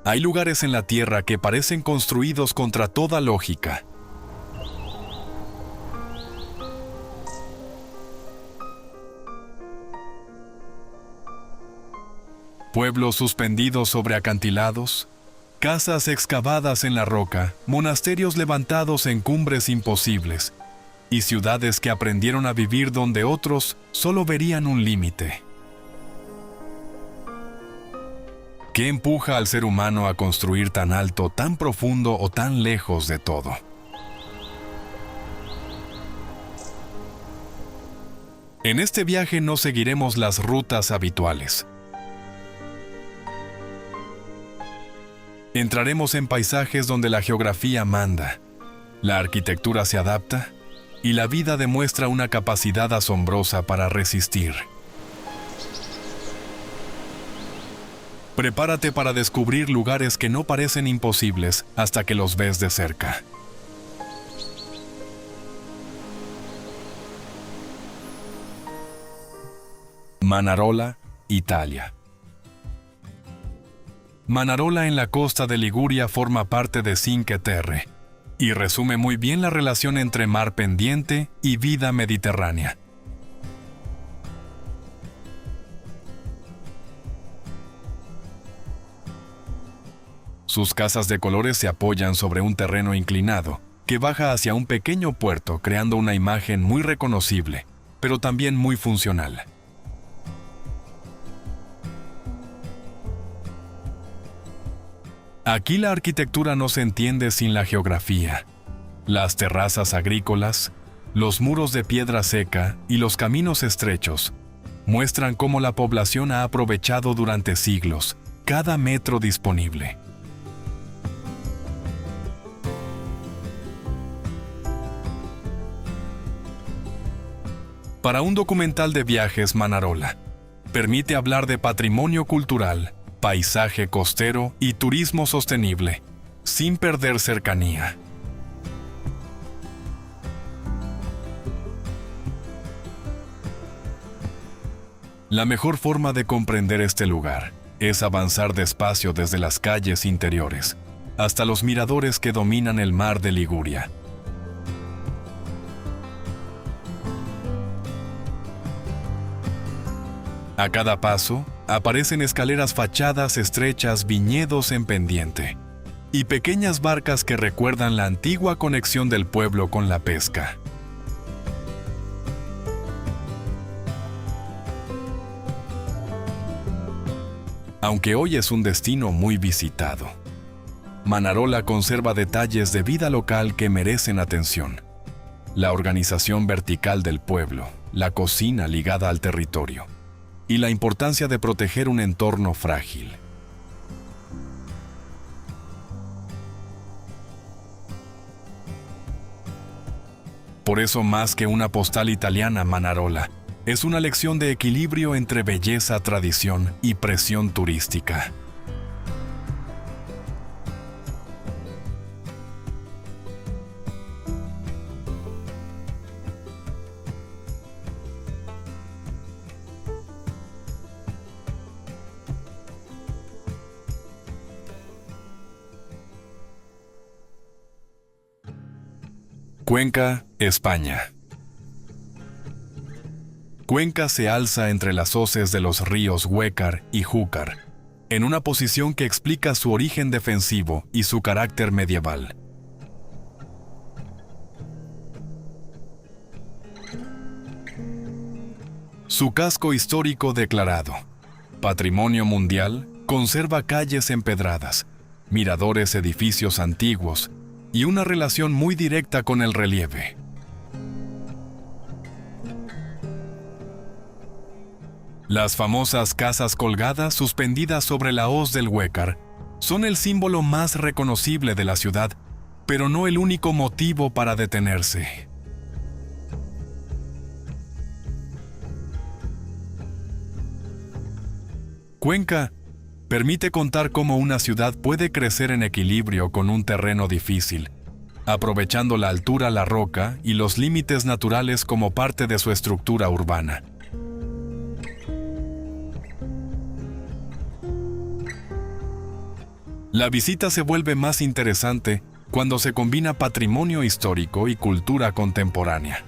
Hay lugares en la Tierra que parecen construidos contra toda lógica. Pueblos suspendidos sobre acantilados, casas excavadas en la roca, monasterios levantados en cumbres imposibles, y ciudades que aprendieron a vivir donde otros solo verían un límite. ¿Qué empuja al ser humano a construir tan alto, tan profundo o tan lejos de todo? En este viaje no seguiremos las rutas habituales. Entraremos en paisajes donde la geografía manda, la arquitectura se adapta y la vida demuestra una capacidad asombrosa para resistir. Prepárate para descubrir lugares que no parecen imposibles hasta que los ves de cerca. Manarola, Italia. Manarola en la costa de Liguria forma parte de Cinque Terre y resume muy bien la relación entre mar pendiente y vida mediterránea. Sus casas de colores se apoyan sobre un terreno inclinado que baja hacia un pequeño puerto, creando una imagen muy reconocible, pero también muy funcional. Aquí la arquitectura no se entiende sin la geografía. Las terrazas agrícolas, los muros de piedra seca y los caminos estrechos muestran cómo la población ha aprovechado durante siglos cada metro disponible. Para un documental de viajes, Manarola permite hablar de patrimonio cultural, paisaje costero y turismo sostenible, sin perder cercanía. La mejor forma de comprender este lugar es avanzar despacio desde las calles interiores hasta los miradores que dominan el mar de Liguria. A cada paso, aparecen escaleras fachadas estrechas, viñedos en pendiente, y pequeñas barcas que recuerdan la antigua conexión del pueblo con la pesca. Aunque hoy es un destino muy visitado, Manarola conserva detalles de vida local que merecen atención. La organización vertical del pueblo, la cocina ligada al territorio, y la importancia de proteger un entorno frágil. Por eso, más que una postal italiana, Manarola es una lección de equilibrio entre belleza, tradición y presión turística. Cuenca, España. Cuenca se alza entre las hoces de los ríos Huécar y Júcar, en una posición que explica su origen defensivo y su carácter medieval. Su casco histórico declarado Patrimonio Mundial conserva calles empedradas, miradores, edificios antiguos y una relación muy directa con el relieve. Las famosas casas colgadas suspendidas sobre la hoz del Huécar son el símbolo más reconocible de la ciudad, pero no el único motivo para detenerse. Cuenca permite contar cómo una ciudad puede crecer en equilibrio con un terreno difícil, aprovechando la altura, la roca y los límites naturales como parte de su estructura urbana. La visita se vuelve más interesante cuando se combina patrimonio histórico y cultura contemporánea.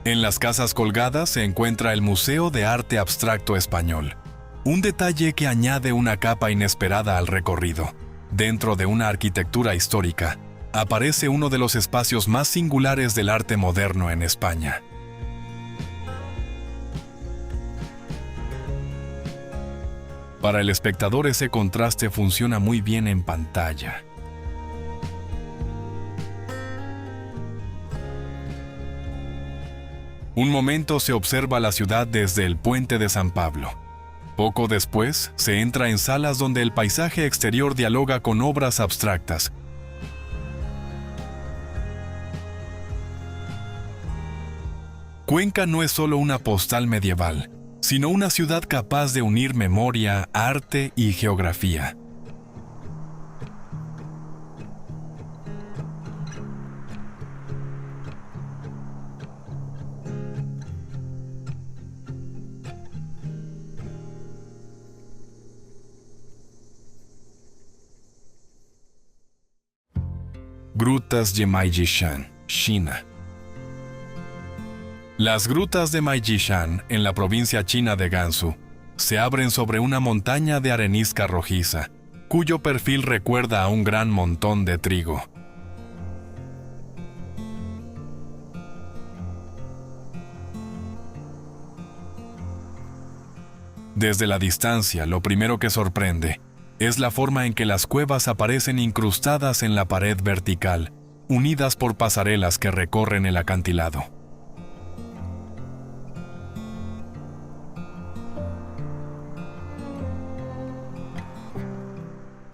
En las casas colgadas se encuentra el Museo de Arte Abstracto Español, un detalle que añade una capa inesperada al recorrido. Dentro de una arquitectura histórica, aparece uno de los espacios más singulares del arte moderno en España. Para el espectador ese contraste funciona muy bien en pantalla. Un momento se observa la ciudad desde el Puente de San Pablo. Poco después, se entra en salas donde el paisaje exterior dialoga con obras abstractas. Cuenca no es solo una postal medieval, sino una ciudad capaz de unir memoria, arte y geografía. Grutas de Maijishan, China. Las grutas de Maijishan, en la provincia china de Gansu, se abren sobre una montaña de arenisca rojiza, cuyo perfil recuerda a un gran montón de trigo. Desde la distancia, lo primero que sorprende es la forma en que las cuevas aparecen incrustadas en la pared vertical, unidas por pasarelas que recorren el acantilado.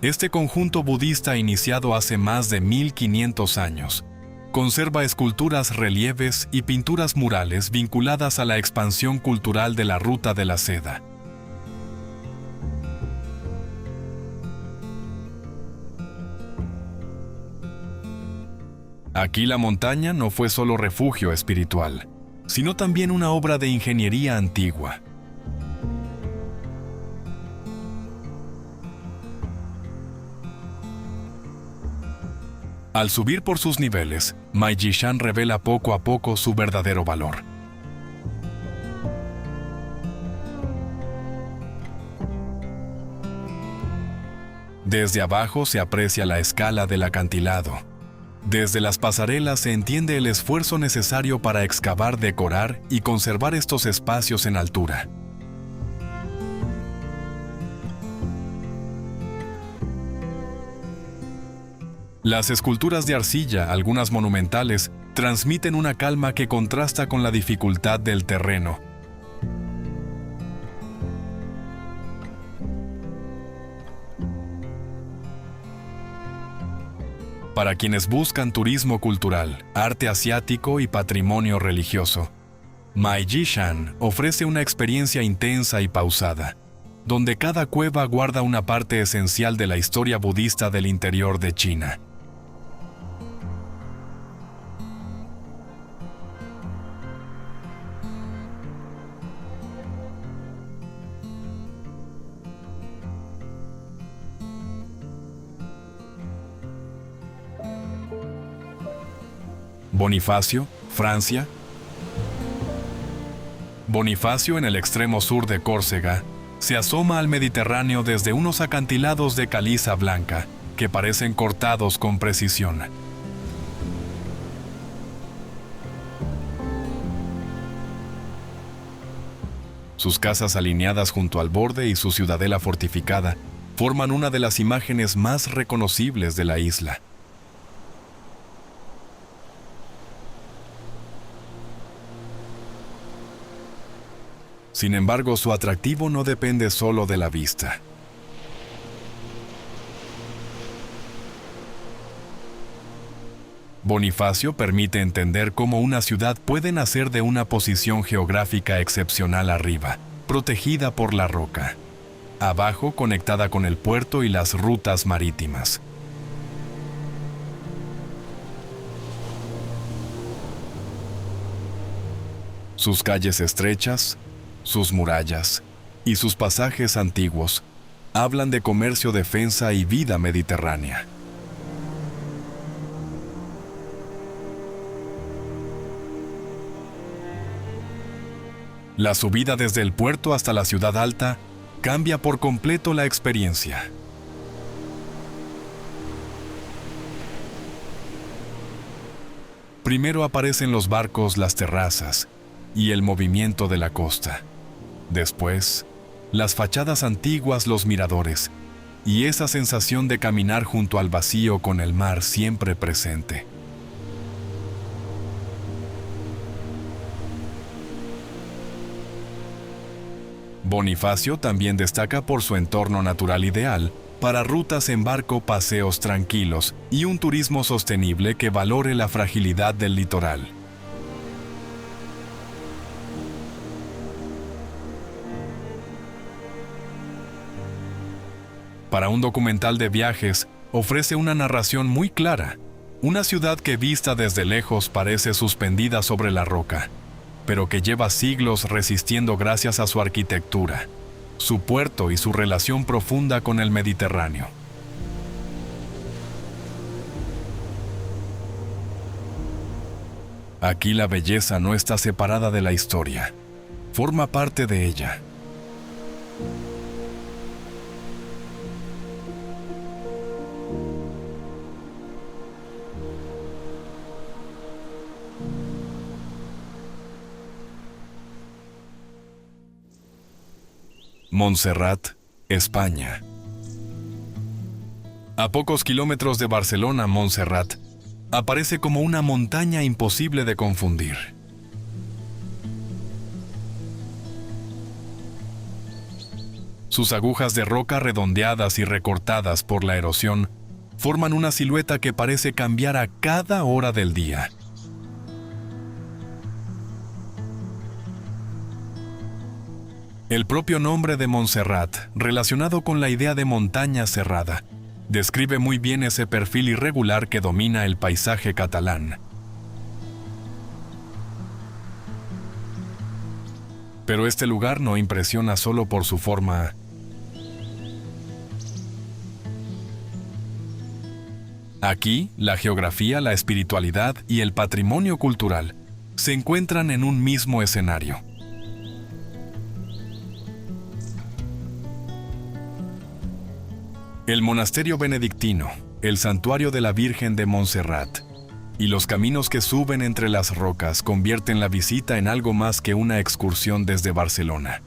Este conjunto budista, iniciado hace más de 1500 años, conserva esculturas, relieves y pinturas murales vinculadas a la expansión cultural de la Ruta de la Seda. Aquí la montaña no fue solo refugio espiritual, sino también una obra de ingeniería antigua. Al subir por sus niveles, Maijishan revela poco a poco su verdadero valor. Desde abajo se aprecia la escala del acantilado. Desde las pasarelas se entiende el esfuerzo necesario para excavar, decorar y conservar estos espacios en altura. Las esculturas de arcilla, algunas monumentales, transmiten una calma que contrasta con la dificultad del terreno. Para quienes buscan turismo cultural, arte asiático y patrimonio religioso, Maijishan ofrece una experiencia intensa y pausada, donde cada cueva guarda una parte esencial de la historia budista del interior de China. Bonifacio, Francia. Bonifacio, en el extremo sur de Córcega, se asoma al Mediterráneo desde unos acantilados de caliza blanca que parecen cortados con precisión. Sus casas alineadas junto al borde y su ciudadela fortificada forman una de las imágenes más reconocibles de la isla. Sin embargo, su atractivo no depende solo de la vista. Bonifacio permite entender cómo una ciudad puede nacer de una posición geográfica excepcional arriba, protegida por la roca, abajo conectada con el puerto y las rutas marítimas. Sus calles estrechas, sus murallas y sus pasajes antiguos hablan de comercio, defensa y vida mediterránea. La subida desde el puerto hasta la ciudad alta cambia por completo la experiencia. Primero aparecen los barcos, las terrazas y el movimiento de la costa. Después, las fachadas antiguas, los miradores y esa sensación de caminar junto al vacío con el mar siempre presente. Bonifacio también destaca por su entorno natural ideal para rutas en barco, paseos tranquilos y un turismo sostenible que valore la fragilidad del litoral. Para un documental de viajes, ofrece una narración muy clara. Una ciudad que vista desde lejos parece suspendida sobre la roca, pero que lleva siglos resistiendo gracias a su arquitectura, su puerto y su relación profunda con el Mediterráneo. Aquí la belleza no está separada de la historia, forma parte de ella. Montserrat, España. A pocos kilómetros de Barcelona, Montserrat aparece como una montaña imposible de confundir. Sus agujas de roca redondeadas y recortadas por la erosión forman una silueta que parece cambiar a cada hora del día. El propio nombre de Montserrat, relacionado con la idea de montaña cerrada, describe muy bien ese perfil irregular que domina el paisaje catalán. Pero este lugar no impresiona solo por su forma. Aquí, la geografía, la espiritualidad y el patrimonio cultural se encuentran en un mismo escenario. El monasterio benedictino, el santuario de la Virgen de Montserrat y los caminos que suben entre las rocas convierten la visita en algo más que una excursión desde Barcelona.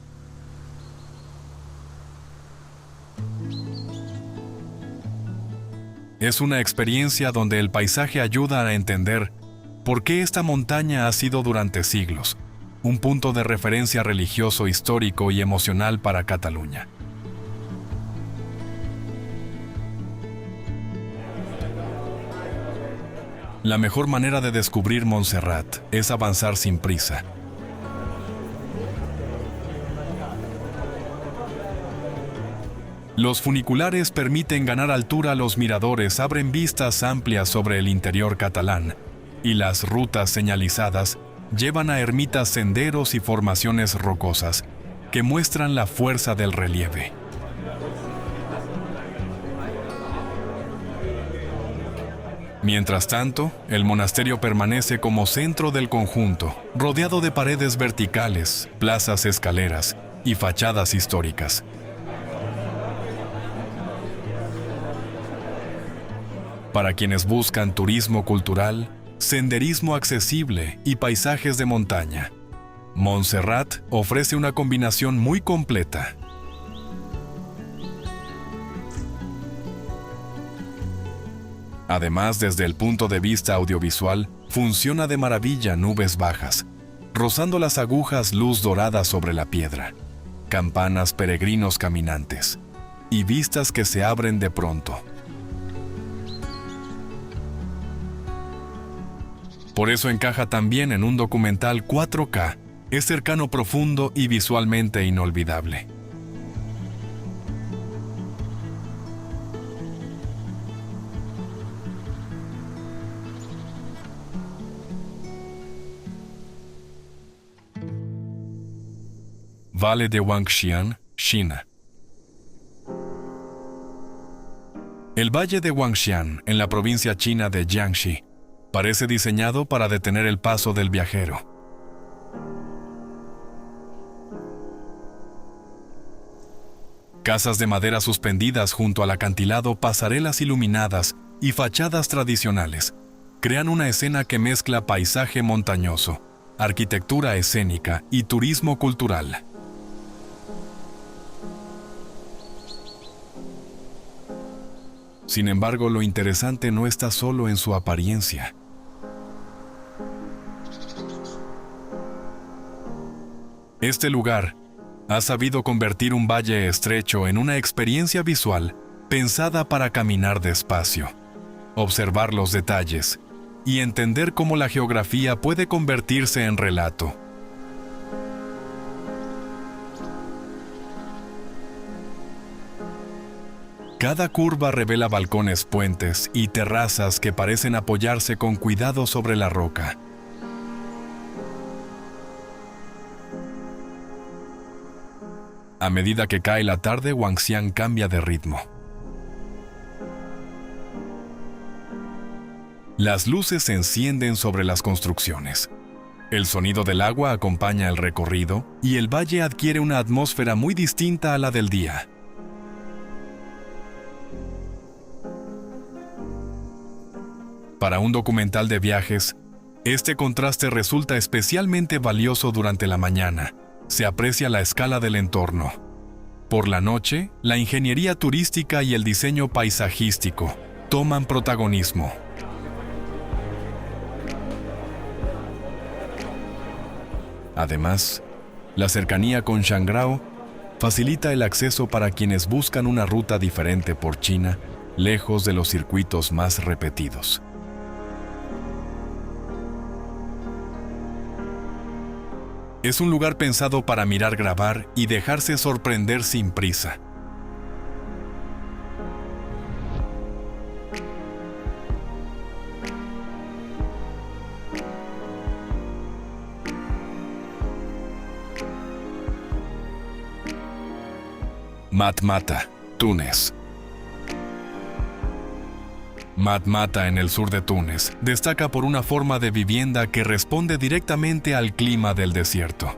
Es una experiencia donde el paisaje ayuda a entender por qué esta montaña ha sido durante siglos un punto de referencia religioso, histórico y emocional para Cataluña. La mejor manera de descubrir Montserrat es avanzar sin prisa. Los funiculares permiten ganar altura, los miradores abren vistas amplias sobre el interior catalán, y las rutas señalizadas llevan a ermitas, senderos y formaciones rocosas que muestran la fuerza del relieve. Mientras tanto, el monasterio permanece como centro del conjunto, rodeado de paredes verticales, plazas, escaleras y fachadas históricas. Para quienes buscan turismo cultural, senderismo accesible y paisajes de montaña, Montserrat ofrece una combinación muy completa. Además, desde el punto de vista audiovisual, funciona de maravilla. Nubes bajas, rozando las agujas, luz dorada sobre la piedra, campanas, peregrinos caminantes y vistas que se abren de pronto. Por eso encaja también en un documental 4K, es cercano, profundo y visualmente inolvidable. Valle de Huangxian, China. El valle de Huangshan, en la provincia china de Jiangxi, parece diseñado para detener el paso del viajero. Casas de madera suspendidas junto al acantilado, pasarelas iluminadas y fachadas tradicionales crean una escena que mezcla paisaje montañoso, arquitectura escénica y turismo cultural. Sin embargo, lo interesante no está solo en su apariencia. Este lugar ha sabido convertir un valle estrecho en una experiencia visual pensada para caminar despacio, observar los detalles y entender cómo la geografía puede convertirse en relato. Cada curva revela balcones, puentes y terrazas que parecen apoyarse con cuidado sobre la roca. A medida que cae la tarde, Huangshan cambia de ritmo. Las luces se encienden sobre las construcciones. El sonido del agua acompaña el recorrido y el valle adquiere una atmósfera muy distinta a la del día. Para un documental de viajes, este contraste resulta especialmente valioso durante la mañana. Se aprecia la escala del entorno. Por la noche, la ingeniería turística y el diseño paisajístico toman protagonismo. Además, la cercanía con Shangrao facilita el acceso para quienes buscan una ruta diferente por China, lejos de los circuitos más repetidos. Es un lugar pensado para mirar, grabar y dejarse sorprender sin prisa. Matmata, Túnez. Matmata, en el sur de Túnez, destaca por una forma de vivienda que responde directamente al clima del desierto.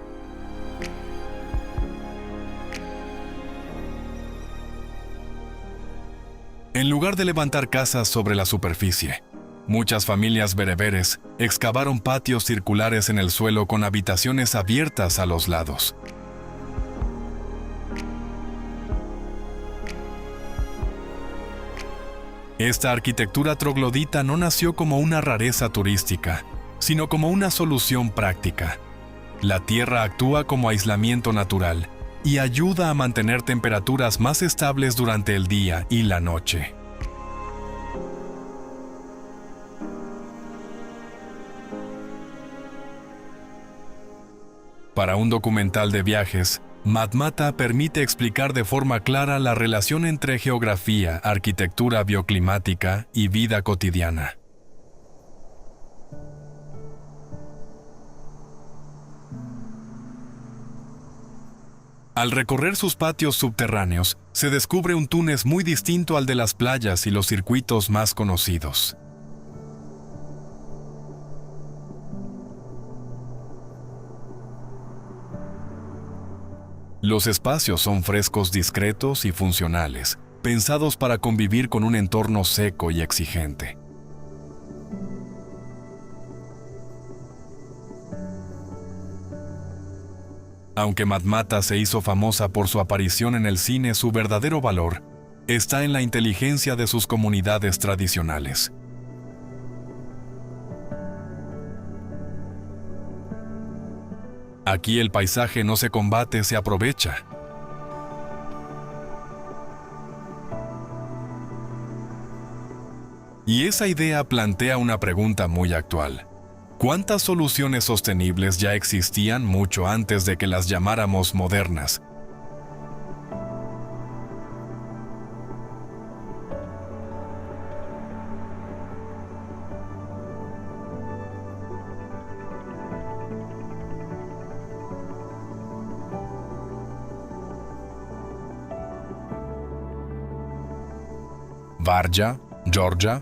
En lugar de levantar casas sobre la superficie, muchas familias bereberes excavaron patios circulares en el suelo con habitaciones abiertas a los lados. Esta arquitectura troglodita no nació como una rareza turística, sino como una solución práctica. La tierra actúa como aislamiento natural y ayuda a mantener temperaturas más estables durante el día y la noche. Para un documental de viajes, Matmata permite explicar de forma clara la relación entre geografía, arquitectura bioclimática y vida cotidiana. Al recorrer sus patios subterráneos, se descubre un Túnez muy distinto al de las playas y los circuitos más conocidos. Los espacios son frescos, discretos y funcionales, pensados para convivir con un entorno seco y exigente. Aunque Matmata se hizo famosa por su aparición en el cine, su verdadero valor está en la inteligencia de sus comunidades tradicionales. Aquí el paisaje no se combate, se aprovecha. Y esa idea plantea una pregunta muy actual. ¿Cuántas soluciones sostenibles ya existían mucho antes de que las llamáramos modernas? Varja, Georgia,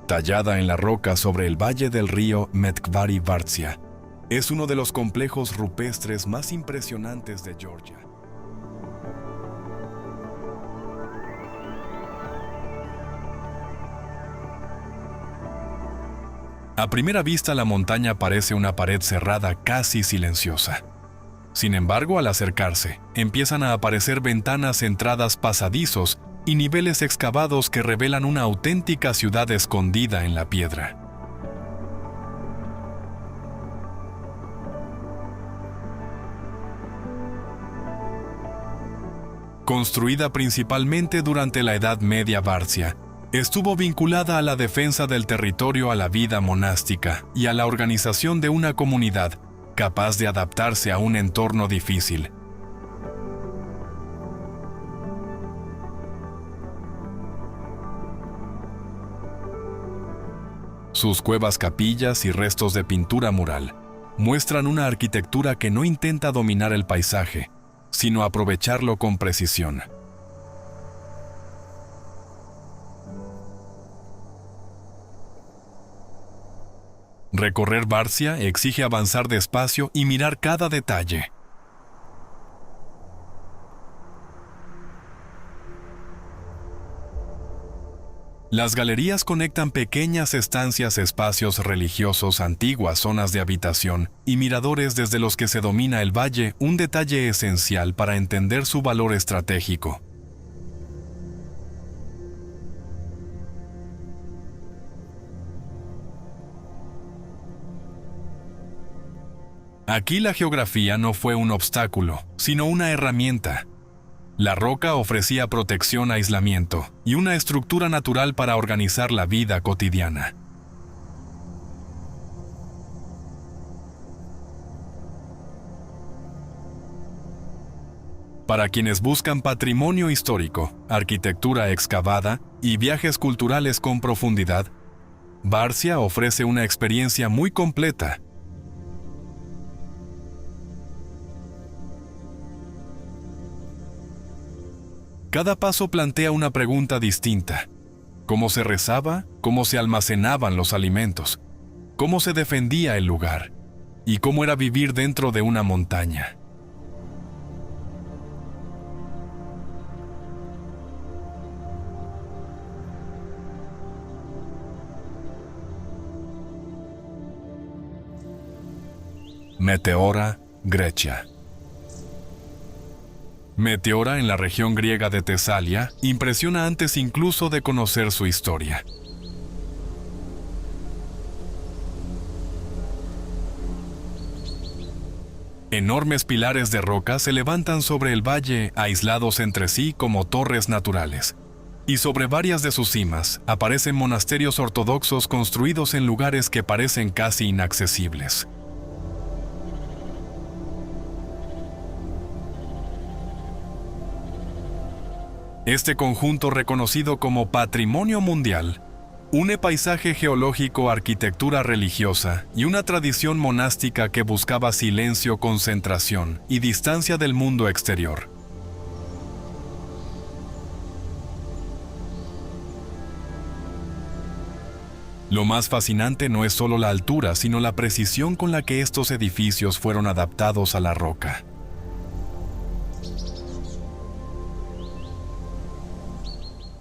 tallada en la roca sobre el valle del río Metkvari-Vartsia, es uno de los complejos rupestres más impresionantes de Georgia. A primera vista, la montaña parece una pared cerrada casi silenciosa. Sin embargo, al acercarse, empiezan a aparecer ventanas, entradas, pasadizos y niveles excavados que revelan una auténtica ciudad escondida en la piedra. Construida principalmente durante la Edad Media, Vartsia estuvo vinculada a la defensa del territorio, a la vida monástica y a la organización de una comunidad capaz de adaptarse a un entorno difícil. Sus cuevas, capillas y restos de pintura mural muestran una arquitectura que no intenta dominar el paisaje, sino aprovecharlo con precisión. Recorrer Vartsia exige avanzar despacio y mirar cada detalle. Las galerías conectan pequeñas estancias, espacios religiosos, antiguas zonas de habitación y miradores desde los que se domina el valle, un detalle esencial para entender su valor estratégico. Aquí la geografía no fue un obstáculo, sino una herramienta. La roca ofrecía protección, aislamiento y una estructura natural para organizar la vida cotidiana. Para quienes buscan patrimonio histórico, arquitectura excavada y viajes culturales con profundidad, Vartsia ofrece una experiencia muy completa. Cada paso plantea una pregunta distinta. ¿Cómo se rezaba? ¿Cómo se almacenaban los alimentos? ¿Cómo se defendía el lugar? ¿Y cómo era vivir dentro de una montaña? Meteora, Grecia. Meteora, en la región griega de Tesalia, impresiona antes incluso de conocer su historia. Enormes pilares de roca se levantan sobre el valle, aislados entre sí como torres naturales. Y sobre varias de sus cimas aparecen monasterios ortodoxos construidos en lugares que parecen casi inaccesibles. Este conjunto, reconocido como Patrimonio Mundial, une paisaje geológico, arquitectura religiosa y una tradición monástica que buscaba silencio, concentración y distancia del mundo exterior. Lo más fascinante no es solo la altura, sino la precisión con la que estos edificios fueron adaptados a la roca.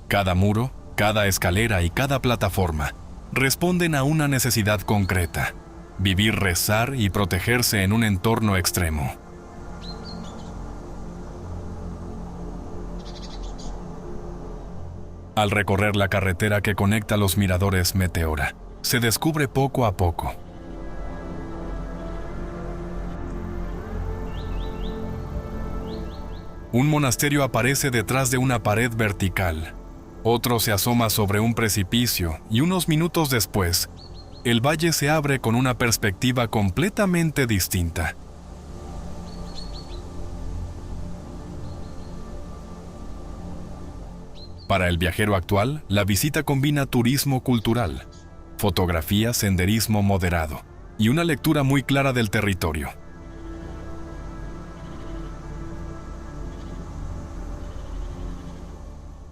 Cada muro, cada escalera y cada plataforma responden a una necesidad concreta: vivir, rezar y protegerse en un entorno extremo. Al recorrer la carretera que conecta los miradores Meteora, se descubre poco a poco. Un monasterio aparece detrás de una pared vertical. Otro se asoma sobre un precipicio y unos minutos después, el valle se abre con una perspectiva completamente distinta. Para el viajero actual, la visita combina turismo cultural, fotografía, senderismo moderado y una lectura muy clara del territorio.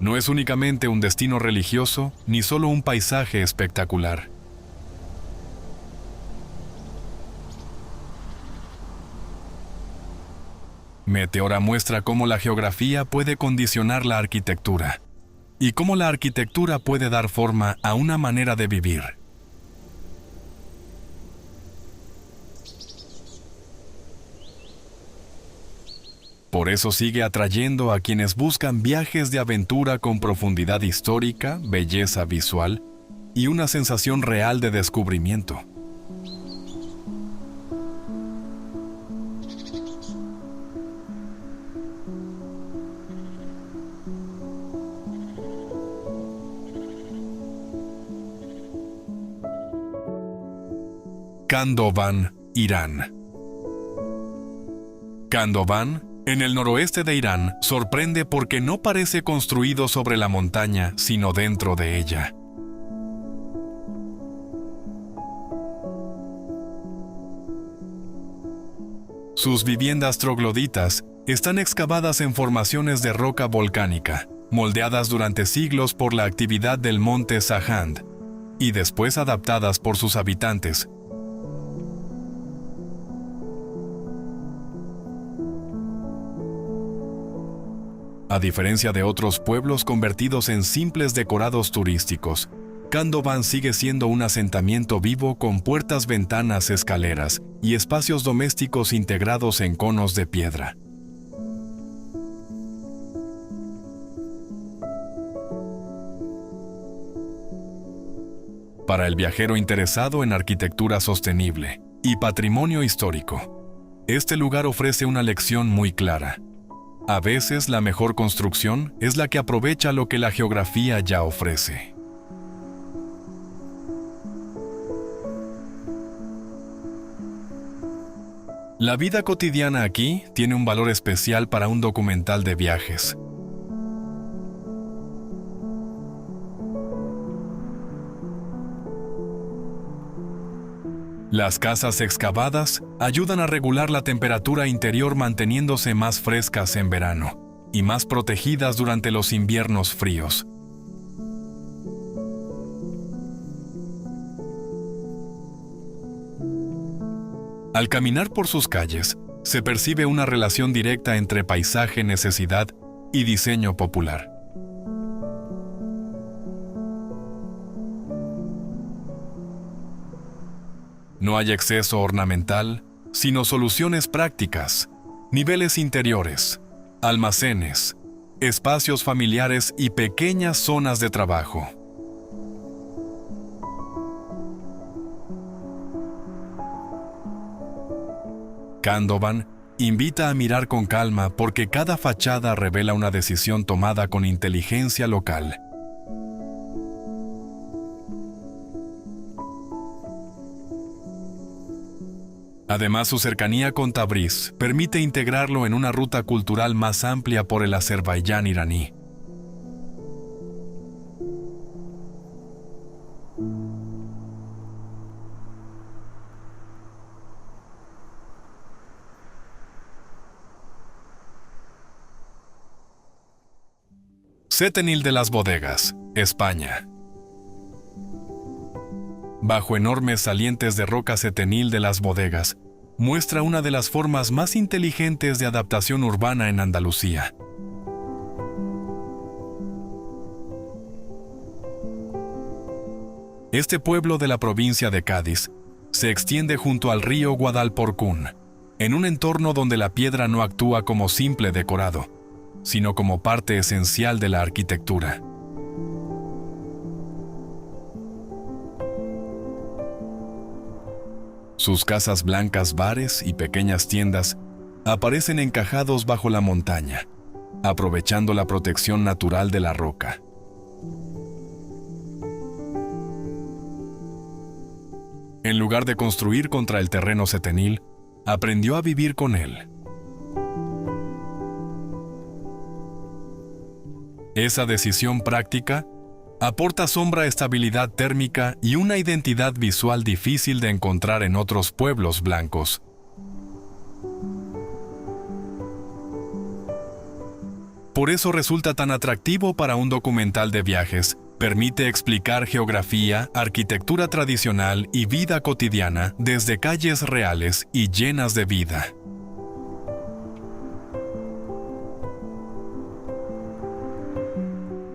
No es únicamente un destino religioso, ni solo un paisaje espectacular. Meteora muestra cómo la geografía puede condicionar la arquitectura y cómo la arquitectura puede dar forma a una manera de vivir. Por eso sigue atrayendo a quienes buscan viajes de aventura con profundidad histórica, belleza visual y una sensación real de descubrimiento. Khandován, Irán. Khandován, en el noroeste de Irán, sorprende porque no parece construido sobre la montaña, sino dentro de ella. Sus viviendas trogloditas están excavadas en formaciones de roca volcánica, moldeadas durante siglos por la actividad del monte Sahand, y después adaptadas por sus habitantes. A diferencia de otros pueblos convertidos en simples decorados turísticos, Khandován sigue siendo un asentamiento vivo con puertas, ventanas, escaleras y espacios domésticos integrados en conos de piedra. Para el viajero interesado en arquitectura sostenible y patrimonio histórico, este lugar ofrece una lección muy clara. A veces la mejor construcción es la que aprovecha lo que la geografía ya ofrece. La vida cotidiana aquí tiene un valor especial para un documental de viajes. Las casas excavadas ayudan a regular la temperatura interior manteniéndose más frescas en verano y más protegidas durante los inviernos fríos. Al caminar por sus calles, se percibe una relación directa entre paisaje, necesidad y diseño popular. No hay exceso ornamental, sino soluciones prácticas, niveles interiores, almacenes, espacios familiares y pequeñas zonas de trabajo. Khandován invita a mirar con calma porque cada fachada revela una decisión tomada con inteligencia local. Además, su cercanía con Tabriz permite integrarlo en una ruta cultural más amplia por el Azerbaiyán iraní. Setenil de las Bodegas, España. Bajo enormes salientes de roca, Setenil de las Bodegas muestra una de las formas más inteligentes de adaptación urbana en Andalucía. Este pueblo de la provincia de Cádiz se extiende junto al río Guadalporcún, en un entorno donde la piedra no actúa como simple decorado, sino como parte esencial de la arquitectura. Sus casas blancas, bares y pequeñas tiendas aparecen encajados bajo la montaña, aprovechando la protección natural de la roca. En lugar de construir contra el terreno setenil, aprendió a vivir con él. Esa decisión práctica aporta sombra, estabilidad térmica y una identidad visual difícil de encontrar en otros pueblos blancos. Por eso resulta tan atractivo para un documental de viajes. Permite explicar geografía, arquitectura tradicional y vida cotidiana desde calles reales y llenas de vida.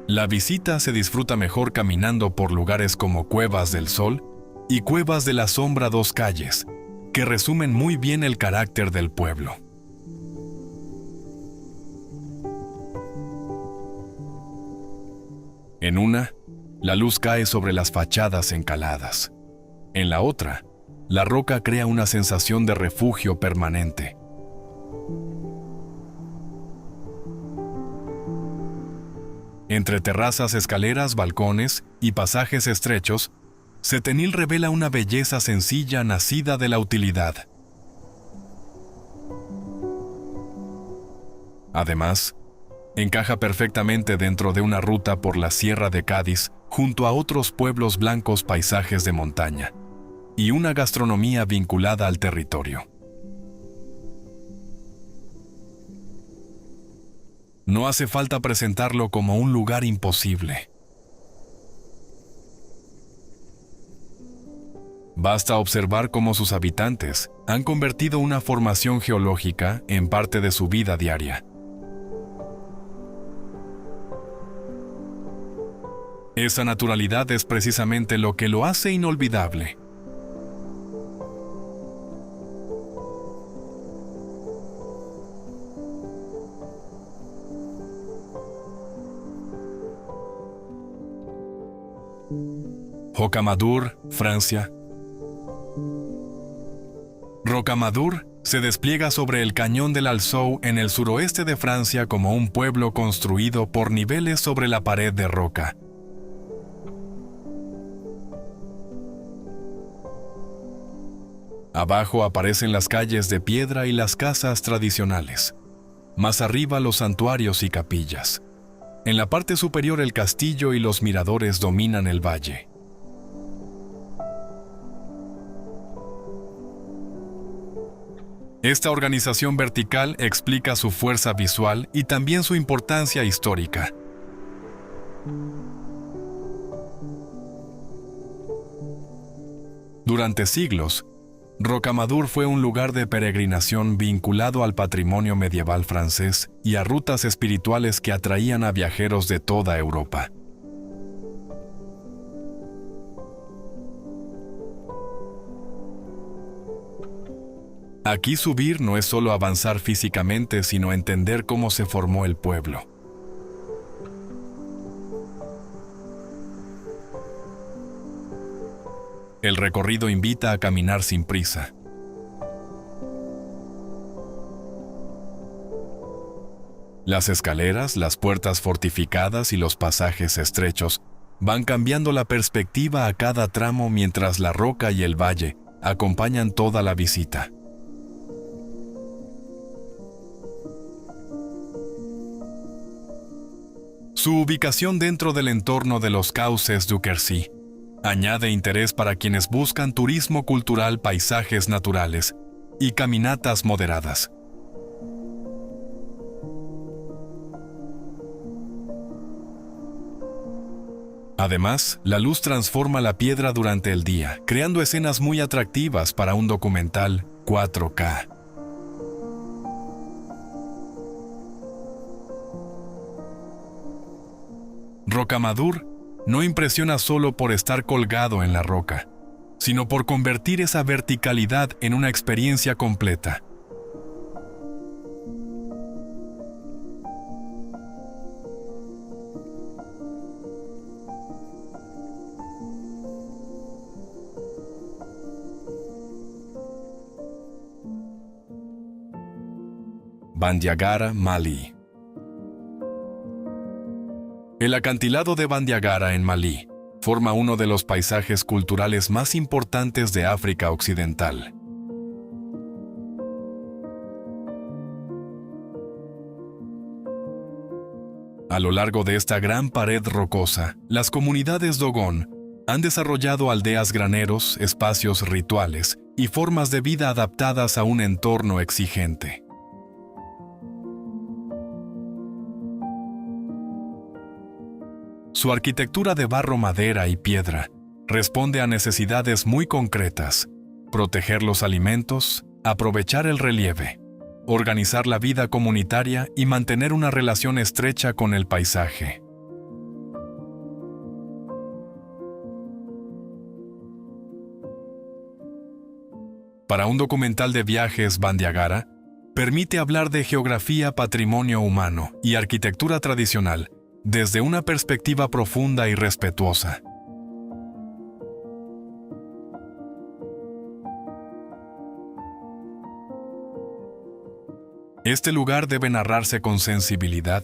La visita se disfruta mejor caminando por lugares como Cuevas del Sol y Cuevas de la Sombra, dos calles, que resumen muy bien el carácter del pueblo. En una, la luz cae sobre las fachadas encaladas. En la otra, la roca crea una sensación de refugio permanente. Entre terrazas, escaleras, balcones y pasajes estrechos, Setenil revela una belleza sencilla nacida de la utilidad. Además, encaja perfectamente dentro de una ruta por la Sierra de Cádiz, junto a otros pueblos blancos, paisajes de montaña y una gastronomía vinculada al territorio. No hace falta presentarlo como un lugar imposible. Basta observar cómo sus habitantes han convertido una formación geológica en parte de su vida diaria. Esa naturalidad es precisamente lo que lo hace inolvidable. Rocamadour, Francia. Rocamadour se despliega sobre el cañón del Alzou en el suroeste de Francia como un pueblo construido por niveles sobre la pared de roca. Abajo aparecen las calles de piedra y las casas tradicionales. Más arriba los santuarios y capillas. En la parte superior el castillo y los miradores dominan el valle. Esta organización vertical explica su fuerza visual y también su importancia histórica. Durante siglos, Rocamadour fue un lugar de peregrinación vinculado al patrimonio medieval francés y a rutas espirituales que atraían a viajeros de toda Europa. Aquí subir no es solo avanzar físicamente, sino entender cómo se formó el pueblo. El recorrido invita a caminar sin prisa. Las escaleras, las puertas fortificadas y los pasajes estrechos van cambiando la perspectiva a cada tramo, mientras la roca y el valle acompañan toda la visita. Su ubicación dentro del entorno de los cauces du Quercy añade interés para quienes buscan turismo cultural, paisajes naturales y caminatas moderadas. Además, la luz transforma la piedra durante el día, creando escenas muy atractivas para un documental 4K. Rocamadour no impresiona solo por estar colgado en la roca, sino por convertir esa verticalidad en una experiencia completa. Bandiagara, Malí. El acantilado de Bandiagara en Malí forma uno de los paisajes culturales más importantes de África Occidental. A lo largo de esta gran pared rocosa, las comunidades Dogon han desarrollado aldeas graneros, espacios rituales y formas de vida adaptadas a un entorno exigente. Su arquitectura de barro, madera y piedra responde a necesidades muy concretas: proteger los alimentos, aprovechar el relieve, organizar la vida comunitaria y mantener una relación estrecha con el paisaje. Para un documental de viajes, Bandiagara permite hablar de geografía, patrimonio humano y arquitectura tradicional desde una perspectiva profunda y respetuosa. Este lugar debe narrarse con sensibilidad.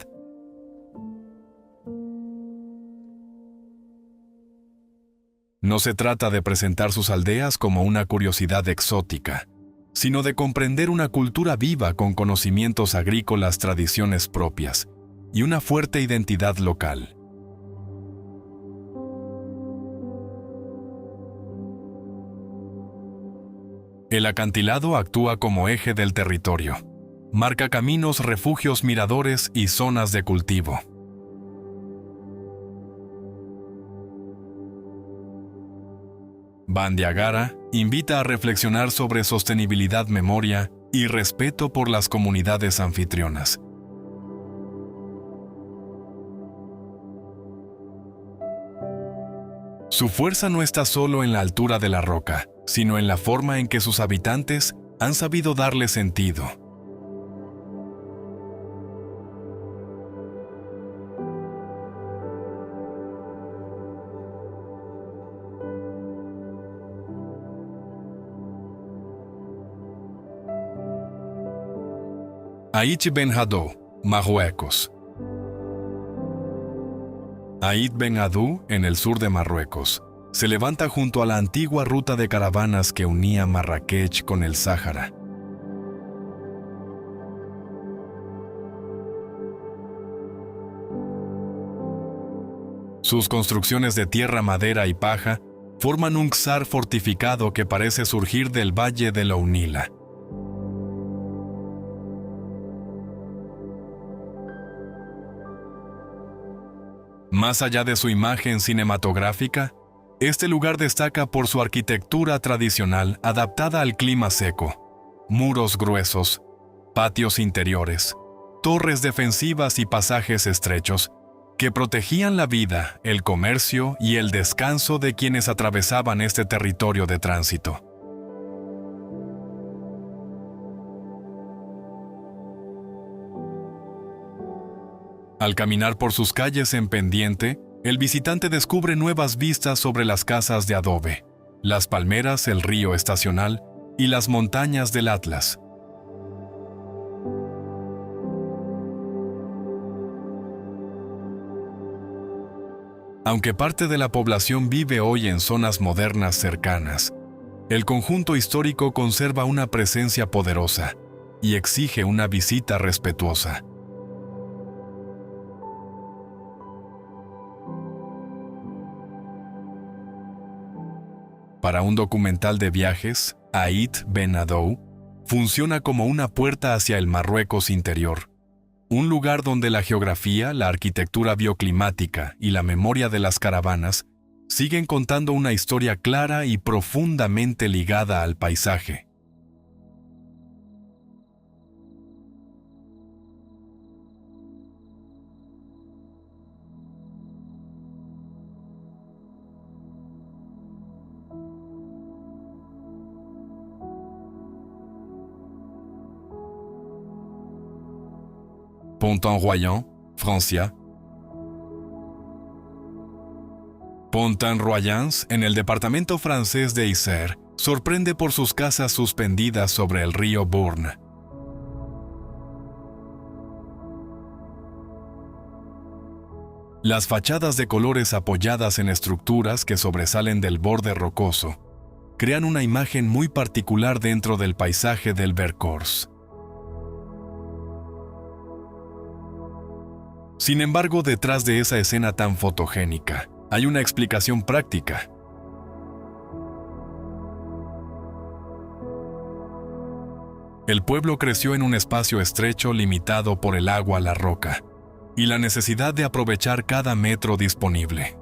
No se trata de presentar sus aldeas como una curiosidad exótica, sino de comprender una cultura viva con conocimientos agrícolas, tradiciones propias y una fuerte identidad local. El acantilado actúa como eje del territorio. Marca caminos, refugios, miradores y zonas de cultivo. Bandiagara invita a reflexionar sobre sostenibilidad, memoria y respeto por las comunidades anfitrionas. Su fuerza no está solo en la altura de la roca, sino en la forma en que sus habitantes han sabido darle sentido. Aït Ben Haddou, Marruecos. Aït Ben Haddou, en el sur de Marruecos, se levanta junto a la antigua ruta de caravanas que unía Marrakech con el Sáhara. Sus construcciones de tierra, madera y paja forman un czar fortificado que parece surgir del valle de la Ounila. Más allá de su imagen cinematográfica, este lugar destaca por su arquitectura tradicional adaptada al clima seco: muros gruesos, patios interiores, torres defensivas y pasajes estrechos que protegían la vida, el comercio y el descanso de quienes atravesaban este territorio de tránsito. Al caminar por sus calles en pendiente, el visitante descubre nuevas vistas sobre las casas de adobe, las palmeras, el río estacional y las montañas del Atlas. Aunque parte de la población vive hoy en zonas modernas cercanas, el conjunto histórico conserva una presencia poderosa y exige una visita respetuosa. Para un documental de viajes, Aït Ben Haddou funciona como una puerta hacia el Marruecos interior, un lugar donde la geografía, la arquitectura bioclimática y la memoria de las caravanas siguen contando una historia clara y profundamente ligada al paisaje. Pontin-Royan, Francia. Pontin-Royans, en el departamento francés de Isère, sorprende por sus casas suspendidas sobre el río Bourne. Las fachadas de colores apoyadas en estructuras que sobresalen del borde rocoso crean una imagen muy particular dentro del paisaje del Vercors. Sin embargo, detrás de esa escena tan fotogénica, hay una explicación práctica. El pueblo creció en un espacio estrecho limitado por el agua, la roca y la necesidad de aprovechar cada metro disponible.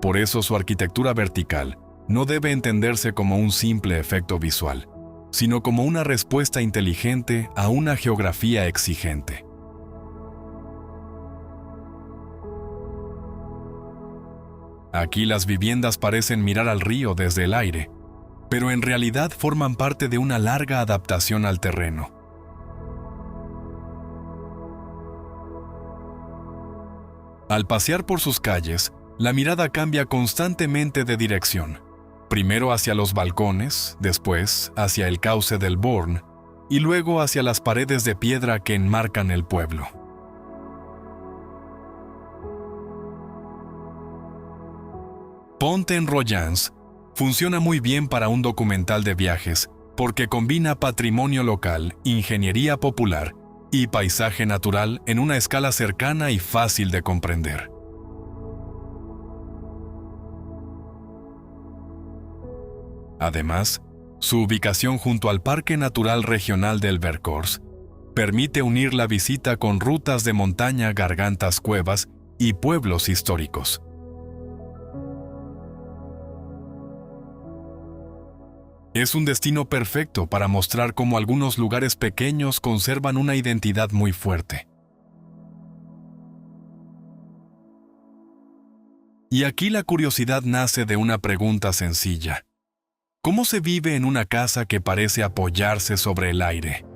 Por eso su arquitectura vertical no debe entenderse como un simple efecto visual, sino como una respuesta inteligente a una geografía exigente. Aquí las viviendas parecen mirar al río desde el aire, pero en realidad forman parte de una larga adaptación al terreno. Al pasear por sus calles, la mirada cambia constantemente de dirección, primero hacia los balcones, después hacia el cauce del Born y luego hacia las paredes de piedra que enmarcan el pueblo. Pont-en-Royans funciona muy bien para un documental de viajes porque combina patrimonio local, ingeniería popular y paisaje natural en una escala cercana y fácil de comprender. Además, su ubicación junto al Parque Natural Regional del Vercors permite unir la visita con rutas de montaña, gargantas, cuevas y pueblos históricos. Es un destino perfecto para mostrar cómo algunos lugares pequeños conservan una identidad muy fuerte. Y aquí la curiosidad nace de una pregunta sencilla. ¿Cómo se vive en una casa que parece apoyarse sobre el aire?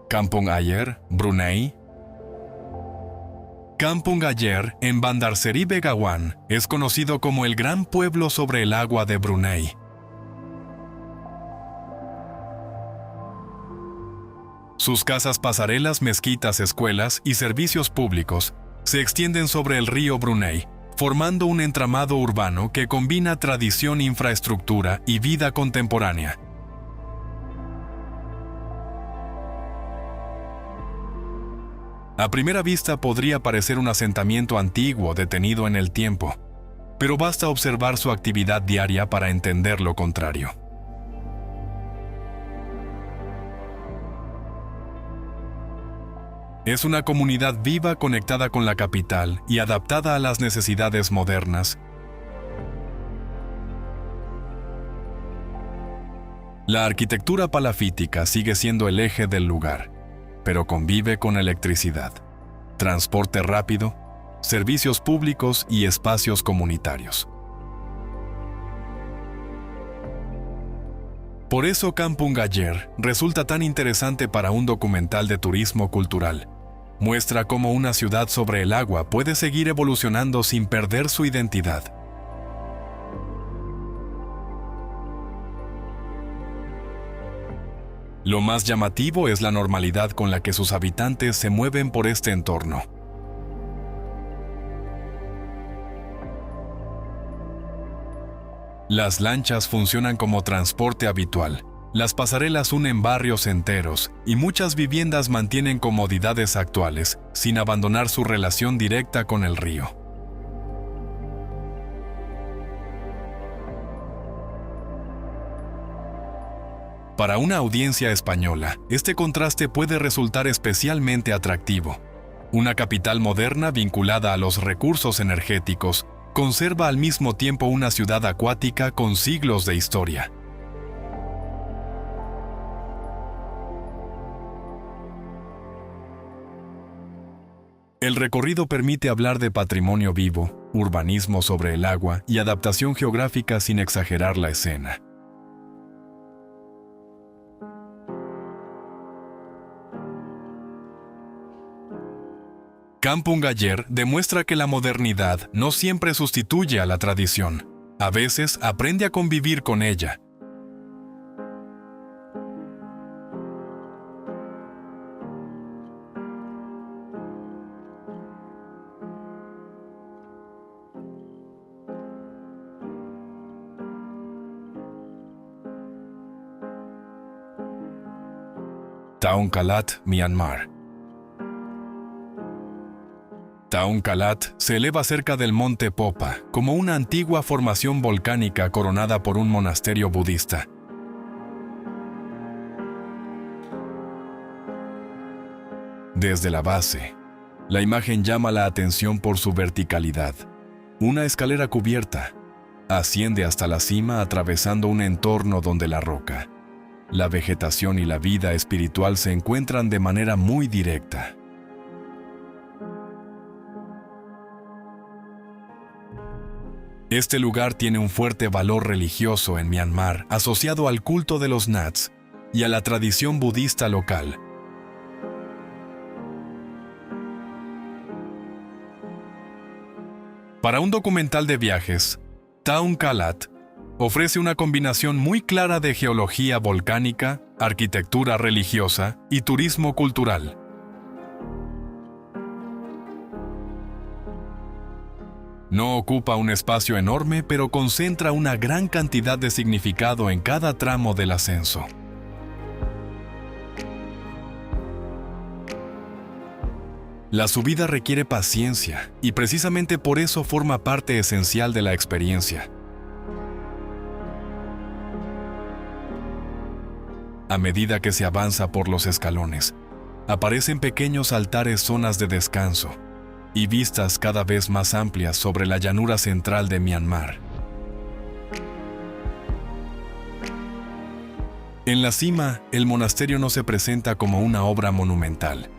Kampong Ayer, Brunei. Kampong Ayer, en Bandar Seri Begawan, es conocido como el gran pueblo sobre el agua de Brunei. Sus casas pasarelas, mezquitas, escuelas y servicios públicos se extienden sobre el río Brunei, formando un entramado urbano que combina tradición, infraestructura y vida contemporánea. A primera vista podría parecer un asentamiento antiguo detenido en el tiempo, pero basta observar su actividad diaria para entender lo contrario. Es una comunidad viva conectada con la capital y adaptada a las necesidades modernas. La arquitectura palafítica sigue siendo el eje del lugar, pero convive con electricidad, transporte rápido, servicios públicos y espacios comunitarios. Por eso Kampong Ayer resulta tan interesante para un documental de turismo cultural. Muestra cómo una ciudad sobre el agua puede seguir evolucionando sin perder su identidad. Lo más llamativo es la normalidad con la que sus habitantes se mueven por este entorno. Las lanchas funcionan como transporte habitual, las pasarelas unen barrios enteros y muchas viviendas mantienen comodidades actuales sin abandonar su relación directa con el río. Para una audiencia española, este contraste puede resultar especialmente atractivo. Una capital moderna vinculada a los recursos energéticos conserva al mismo tiempo una ciudad acuática con siglos de historia. El recorrido permite hablar de patrimonio vivo, urbanismo sobre el agua y adaptación geográfica sin exagerar la escena. Kampong Ayer demuestra que la modernidad no siempre sustituye a la tradición. A veces aprende a convivir con ella. Taung Kalat, Myanmar. Taung Kalat se eleva cerca del monte Popa, como una antigua formación volcánica coronada por un monasterio budista. Desde la base, la imagen llama la atención por su verticalidad. Una escalera cubierta asciende hasta la cima atravesando un entorno donde la roca, la vegetación y la vida espiritual se encuentran de manera muy directa. Este lugar tiene un fuerte valor religioso en Myanmar, asociado al culto de los Nats y a la tradición budista local. Para un documental de viajes, Taung Kalat ofrece una combinación muy clara de geología volcánica, arquitectura religiosa y turismo cultural. No ocupa un espacio enorme, pero concentra una gran cantidad de significado en cada tramo del ascenso. La subida requiere paciencia y precisamente por eso forma parte esencial de la experiencia. A medida que se avanza por los escalones, aparecen pequeños altares, zonas de descanso y vistas cada vez más amplias sobre la llanura central de Myanmar. En la cima, el monasterio no se presenta como una obra monumental,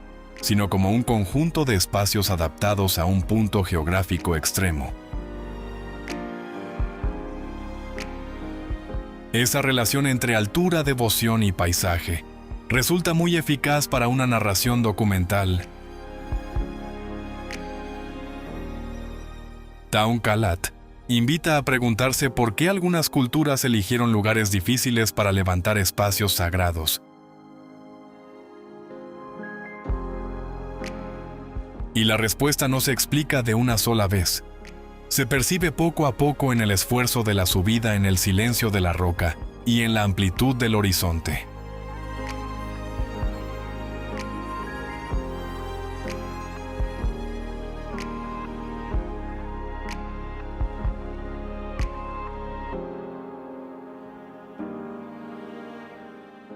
sino como un conjunto de espacios adaptados a un punto geográfico extremo. Esa relación entre altura, devoción y paisaje resulta muy eficaz para una narración documental. Taung Kalat invita a preguntarse por qué algunas culturas eligieron lugares difíciles para levantar espacios sagrados. Y la respuesta no se explica de una sola vez. Se percibe poco a poco en el esfuerzo de la subida, en el silencio de la roca y en la amplitud del horizonte.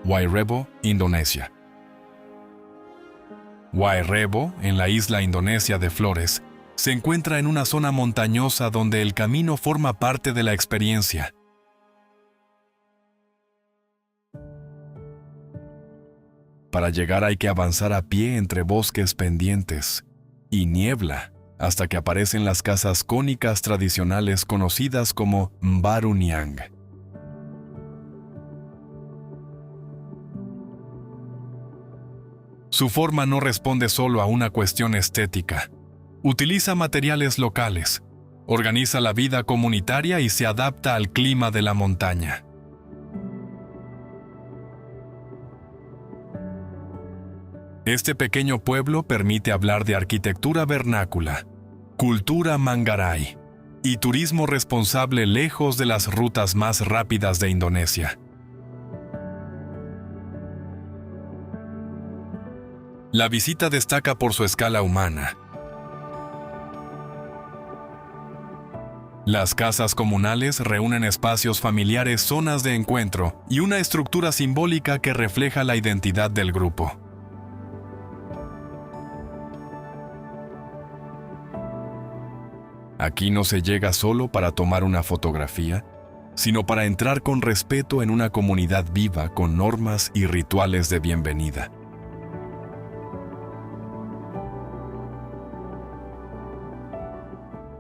Wairebo, Indonesia. Wairebo, en la isla indonesia de Flores, se encuentra en una zona montañosa donde el camino forma parte de la experiencia. Para llegar hay que avanzar a pie entre bosques pendientes y niebla hasta que aparecen las casas cónicas tradicionales conocidas como Mbaru Niang. Su forma no responde solo a una cuestión estética. Utiliza materiales locales, organiza la vida comunitaria y se adapta al clima de la montaña. Este pequeño pueblo permite hablar de arquitectura vernácula, cultura Manggarai y turismo responsable lejos de las rutas más rápidas de Indonesia. La visita destaca por su escala humana. Las casas comunales reúnen espacios familiares, zonas de encuentro y una estructura simbólica que refleja la identidad del grupo. Aquí no se llega solo para tomar una fotografía, sino para entrar con respeto en una comunidad viva con normas y rituales de bienvenida.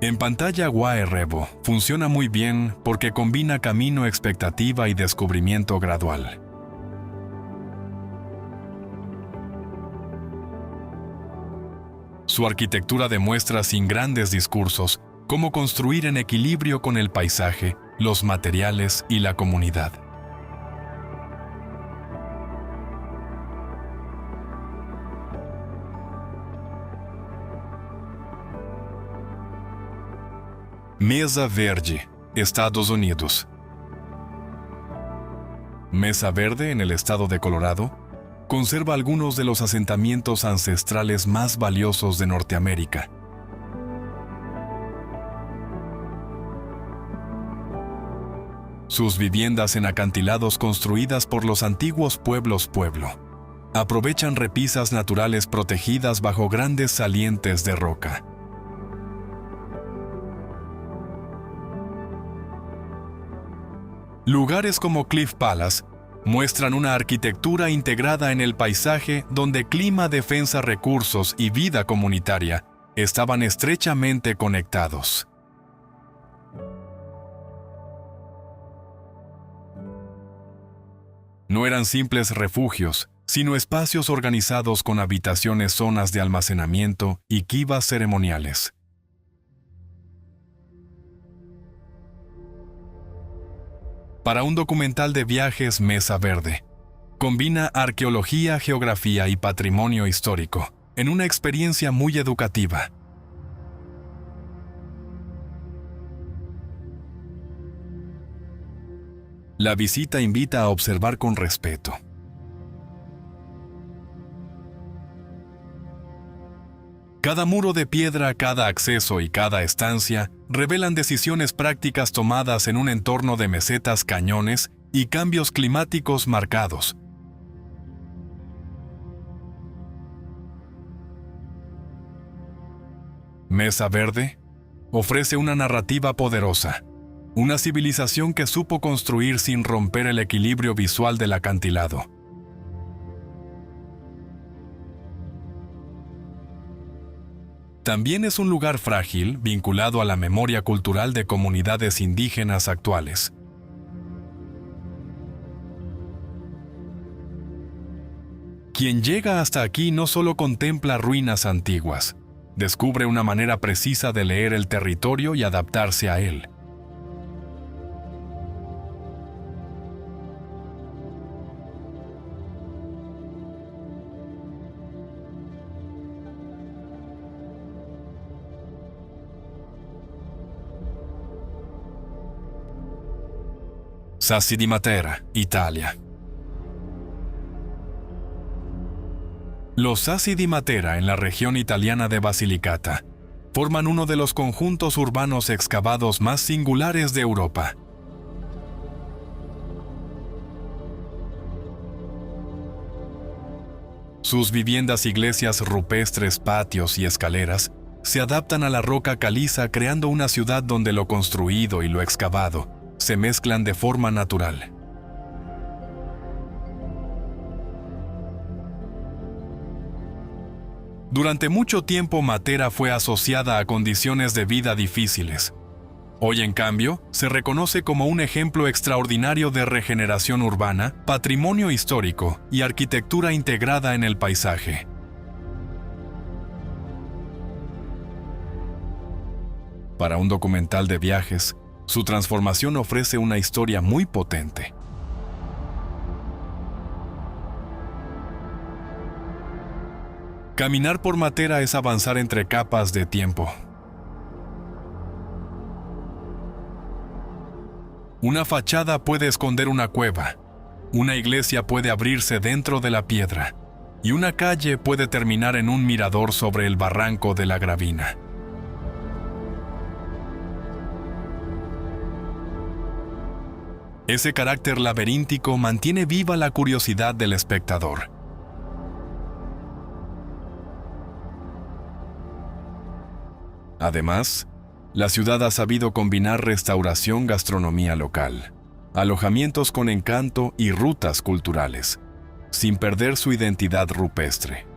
En pantalla, Wairebo funciona muy bien porque combina camino, expectativa y descubrimiento gradual. Su arquitectura demuestra sin grandes discursos cómo construir en equilibrio con el paisaje, los materiales y la comunidad. Mesa Verde, Estados Unidos. Mesa Verde, en el estado de Colorado, conserva algunos de los asentamientos ancestrales más valiosos de Norteamérica. Sus viviendas en acantilados construidas por los antiguos pueblos aprovechan repisas naturales protegidas bajo grandes salientes de roca. Lugares como Cliff Palace muestran una arquitectura integrada en el paisaje donde clima, defensa, recursos y vida comunitaria estaban estrechamente conectados. No eran simples refugios, sino espacios organizados con habitaciones, zonas de almacenamiento y quivas ceremoniales. Para un documental de viajes, Mesa Verde combina arqueología, geografía y patrimonio histórico en una experiencia muy educativa. La visita invita a observar con respeto. Cada muro de piedra, cada acceso y cada estancia revelan decisiones prácticas tomadas en un entorno de mesetas, cañones y cambios climáticos marcados. Mesa Verde ofrece una narrativa poderosa, una civilización que supo construir sin romper el equilibrio visual del acantilado. También es un lugar frágil vinculado a la memoria cultural de comunidades indígenas actuales. Quien llega hasta aquí no solo contempla ruinas antiguas, descubre una manera precisa de leer el territorio y adaptarse a él. Sassi di Matera, Italia. Los Sassi di Matera en la región italiana de Basilicata forman uno de los conjuntos urbanos excavados más singulares de Europa. Sus viviendas, iglesias rupestres, patios y escaleras se adaptan a la roca caliza, creando una ciudad donde lo construido y lo excavado se mezclan de forma natural. Durante mucho tiempo Matera fue asociada a condiciones de vida difíciles. Hoy, en cambio, se reconoce como un ejemplo extraordinario de regeneración urbana, patrimonio histórico y arquitectura integrada en el paisaje. Para un documental de viajes, su transformación ofrece una historia muy potente. Caminar por Matera es avanzar entre capas de tiempo. Una fachada puede esconder una cueva, una iglesia puede abrirse dentro de la piedra, y una calle puede terminar en un mirador sobre el barranco de la Gravina. Ese carácter laberíntico mantiene viva la curiosidad del espectador. Además, la ciudad ha sabido combinar restauración, gastronomía local, alojamientos con encanto y rutas culturales, sin perder su identidad rupestre.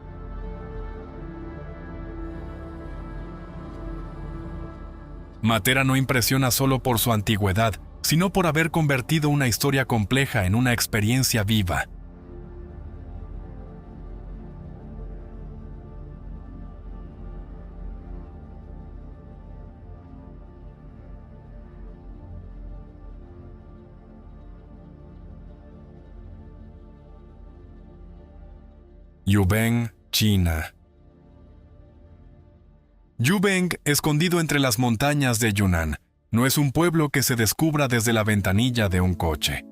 Matera no impresiona solo por su antigüedad, sino por haber convertido una historia compleja en una experiencia viva. Yubeng, China. Yubeng, escondido entre las montañas de Yunnan, no es un pueblo que se descubra desde la ventanilla de un coche.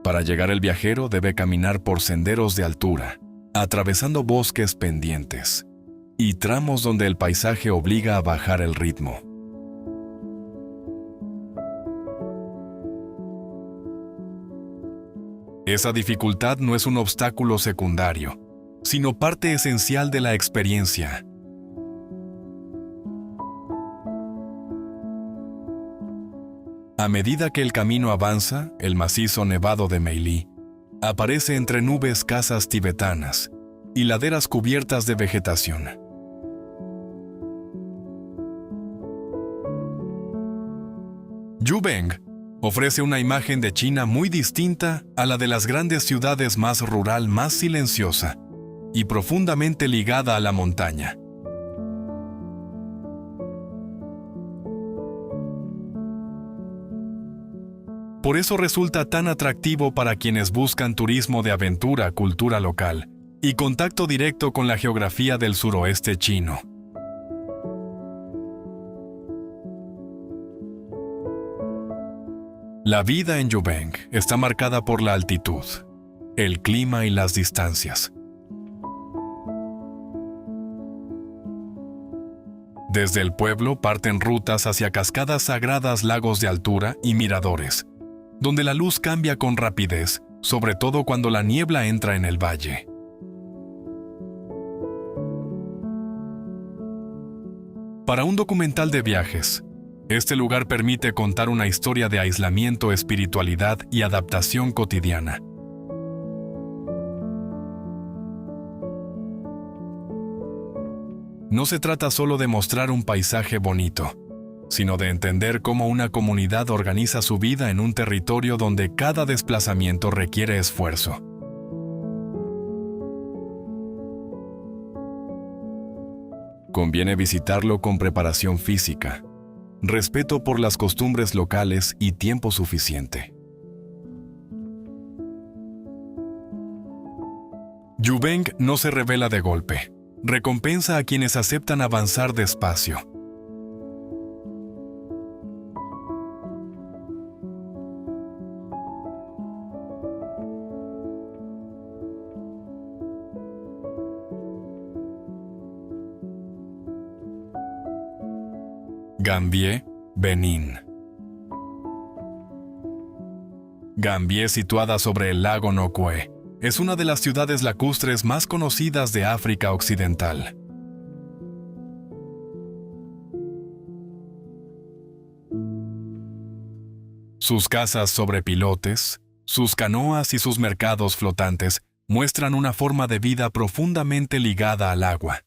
Para llegar el viajero debe caminar por senderos de altura, atravesando bosques pendientes y tramos donde el paisaje obliga a bajar el ritmo. Esa dificultad no es un obstáculo secundario, sino parte esencial de la experiencia. A medida que el camino avanza, el macizo nevado de Meili aparece entre nubes casas tibetanas y laderas cubiertas de vegetación. Yubeng ofrece una imagen de China muy distinta a la de las grandes ciudades, más rural, más silenciosa y profundamente ligada a la montaña. Por eso resulta tan atractivo para quienes buscan turismo de aventura, cultura local y contacto directo con la geografía del suroeste chino. La vida en Yubeng está marcada por la altitud, el clima y las distancias. Desde el pueblo parten rutas hacia cascadas sagradas, lagos de altura y miradores, donde la luz cambia con rapidez, sobre todo cuando la niebla entra en el valle. Para un documental de viajes, este lugar permite contar una historia de aislamiento, espiritualidad y adaptación cotidiana. No se trata solo de mostrar un paisaje bonito, sino de entender cómo una comunidad organiza su vida en un territorio donde cada desplazamiento requiere esfuerzo. Conviene visitarlo con preparación física, respeto por las costumbres locales y tiempo suficiente. Yubeng no se revela de golpe, recompensa a quienes aceptan avanzar despacio. Gambie, Benín. Gambie, situada sobre el lago Nokwe, es una de las ciudades lacustres más conocidas de África Occidental. Sus casas sobre pilotes, sus canoas y sus mercados flotantes muestran una forma de vida profundamente ligada al agua.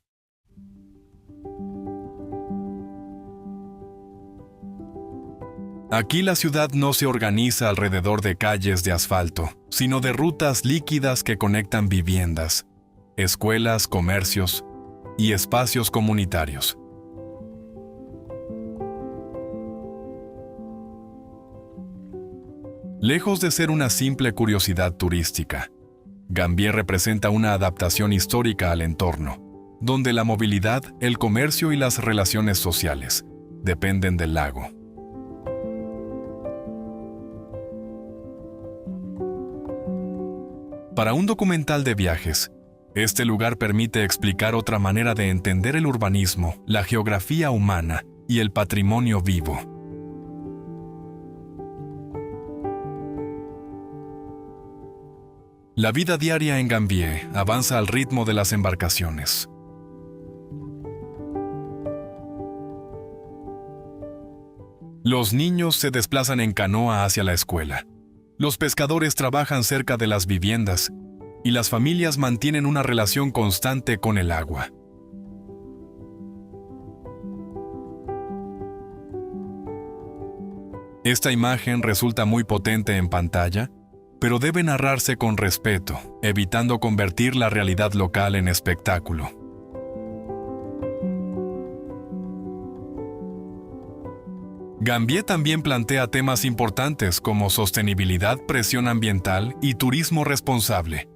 Aquí la ciudad no se organiza alrededor de calles de asfalto, sino de rutas líquidas que conectan viviendas, escuelas, comercios y espacios comunitarios. Lejos de ser una simple curiosidad turística, Gambie representa una adaptación histórica al entorno, donde la movilidad, el comercio y las relaciones sociales dependen del lago. Para un documental de viajes, este lugar permite explicar otra manera de entender el urbanismo, la geografía humana y el patrimonio vivo. La vida diaria en Gambie avanza al ritmo de las embarcaciones. Los niños se desplazan en canoa hacia la escuela. Los pescadores trabajan cerca de las viviendas y las familias mantienen una relación constante con el agua. Esta imagen resulta muy potente en pantalla, pero debe narrarse con respeto, evitando convertir la realidad local en espectáculo. Gambie también plantea temas importantes como sostenibilidad, presión ambiental y turismo responsable,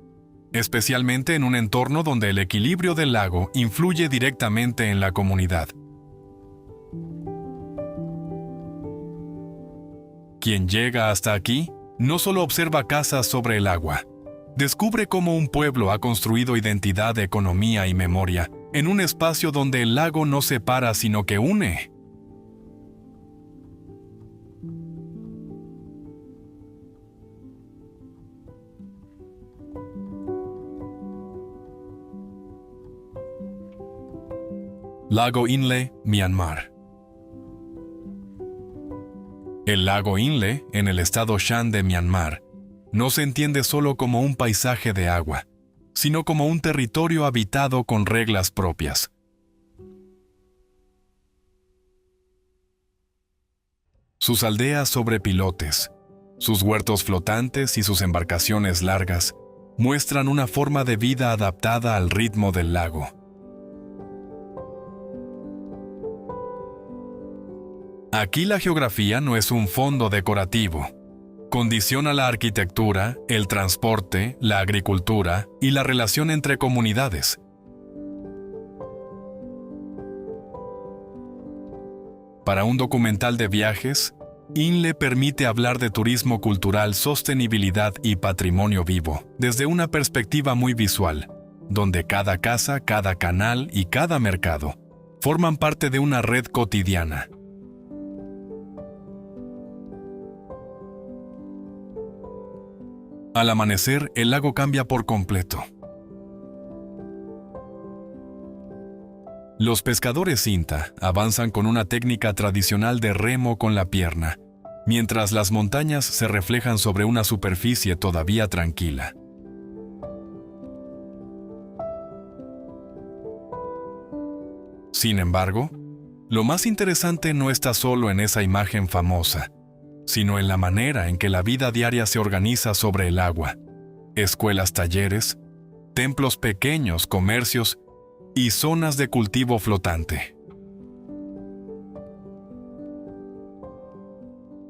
especialmente en un entorno donde el equilibrio del lago influye directamente en la comunidad. Quien llega hasta aquí no solo observa casas sobre el agua, descubre cómo un pueblo ha construido identidad, economía y memoria en un espacio donde el lago no separa sino que une. Lago Inle, Myanmar. El lago Inle, en el estado Shan de Myanmar, no se entiende solo como un paisaje de agua, sino como un territorio habitado con reglas propias. Sus aldeas sobre pilotes, sus huertos flotantes y sus embarcaciones largas muestran una forma de vida adaptada al ritmo del lago. Aquí la geografía no es un fondo decorativo. Condiciona la arquitectura, el transporte, la agricultura y la relación entre comunidades. Para un documental de viajes, Inle permite hablar de turismo cultural, sostenibilidad y patrimonio vivo desde una perspectiva muy visual, donde cada casa, cada canal y cada mercado forman parte de una red cotidiana. Al amanecer, el lago cambia por completo. Los pescadores Sinta avanzan con una técnica tradicional de remo con la pierna, mientras las montañas se reflejan sobre una superficie todavía tranquila. Sin embargo, lo más interesante no está solo en esa imagen famosa, sino en la manera en que la vida diaria se organiza sobre el agua. Escuelas, talleres, templos pequeños, comercios y zonas de cultivo flotante.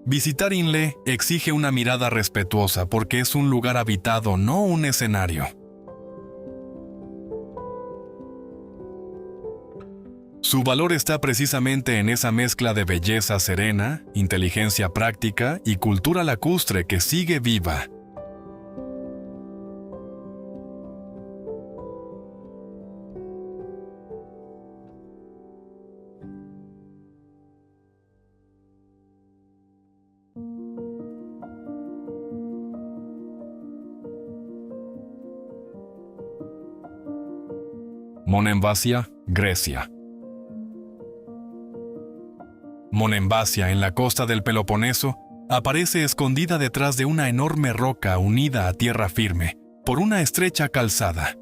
Visitar Inle exige una mirada respetuosa porque es un lugar habitado, no un escenario. Su valor está precisamente en esa mezcla de belleza serena, inteligencia práctica y cultura lacustre que sigue viva. Monemvasia, Grecia. Monemvasia, en la costa del Peloponeso, aparece escondida detrás de una enorme roca unida a tierra firme por una estrecha calzada.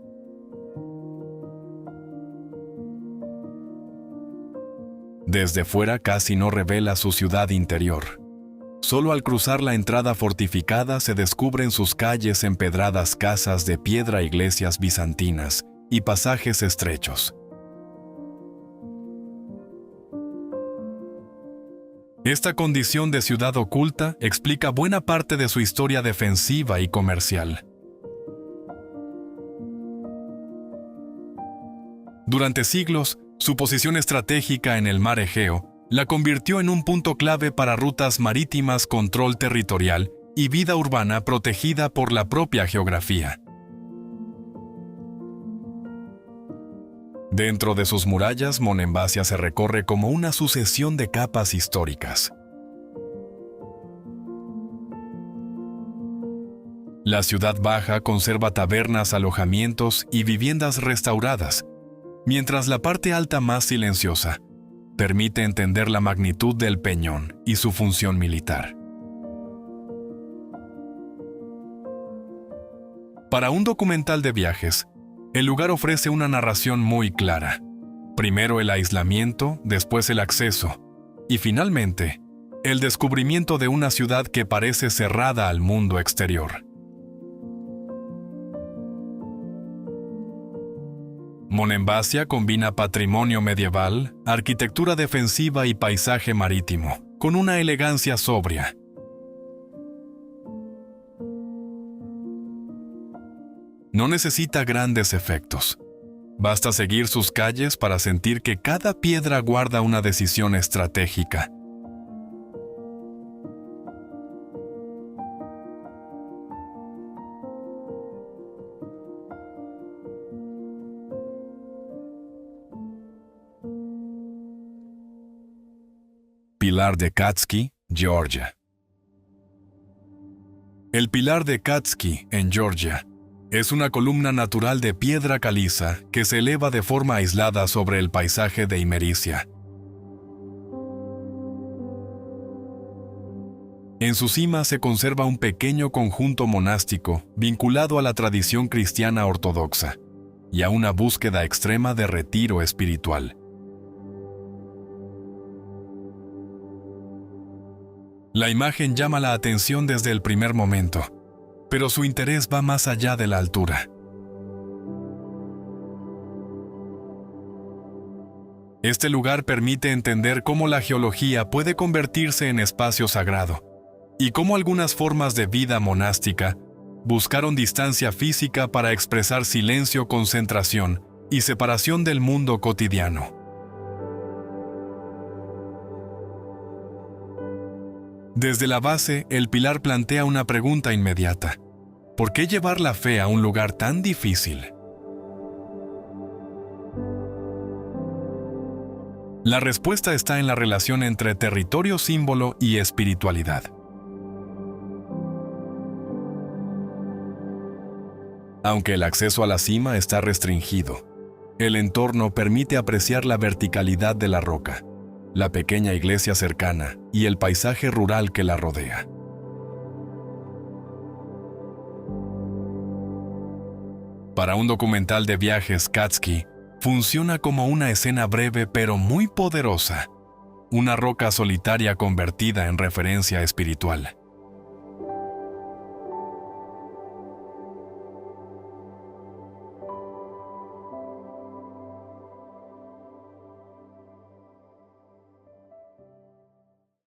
Desde fuera casi no revela su ciudad interior. Solo al cruzar la entrada fortificada se descubren sus calles empedradas, casas de piedra, iglesias bizantinas y pasajes estrechos. Esta condición de ciudad oculta explica buena parte de su historia defensiva y comercial. Durante siglos, su posición estratégica en el mar Egeo la convirtió en un punto clave para rutas marítimas, control territorial y vida urbana protegida por la propia geografía. Dentro de sus murallas, Monemvasia se recorre como una sucesión de capas históricas. La ciudad baja conserva tabernas, alojamientos y viviendas restauradas, mientras la parte alta, más silenciosa, permite entender la magnitud del peñón y su función militar. Para un documental de viajes, el lugar ofrece una narración muy clara. Primero el aislamiento, después el acceso, y finalmente, el descubrimiento de una ciudad que parece cerrada al mundo exterior. Monemvasia combina patrimonio medieval, arquitectura defensiva y paisaje marítimo, con una elegancia sobria. No necesita grandes efectos. Basta seguir sus calles para sentir que cada piedra guarda una decisión estratégica. Pilar de Catskill, Georgia. El Pilar de Catskill, en Georgia, es una columna natural de piedra caliza que se eleva de forma aislada sobre el paisaje de Imericia. En su cima se conserva un pequeño conjunto monástico vinculado a la tradición cristiana ortodoxa y a una búsqueda extrema de retiro espiritual. La imagen llama la atención desde el primer momento, pero su interés va más allá de la altura. Este lugar permite entender cómo la geología puede convertirse en espacio sagrado y cómo algunas formas de vida monástica buscaron distancia física para expresar silencio, concentración y separación del mundo cotidiano. Desde la base, el pilar plantea una pregunta inmediata. ¿Por qué llevar la fe a un lugar tan difícil? La respuesta está en la relación entre territorio símbolo y espiritualidad. Aunque el acceso a la cima está restringido, el entorno permite apreciar la verticalidad de la roca, la pequeña iglesia cercana y el paisaje rural que la rodea. Para un documental de viajes, Catskill funciona como una escena breve pero muy poderosa, una roca solitaria convertida en referencia espiritual.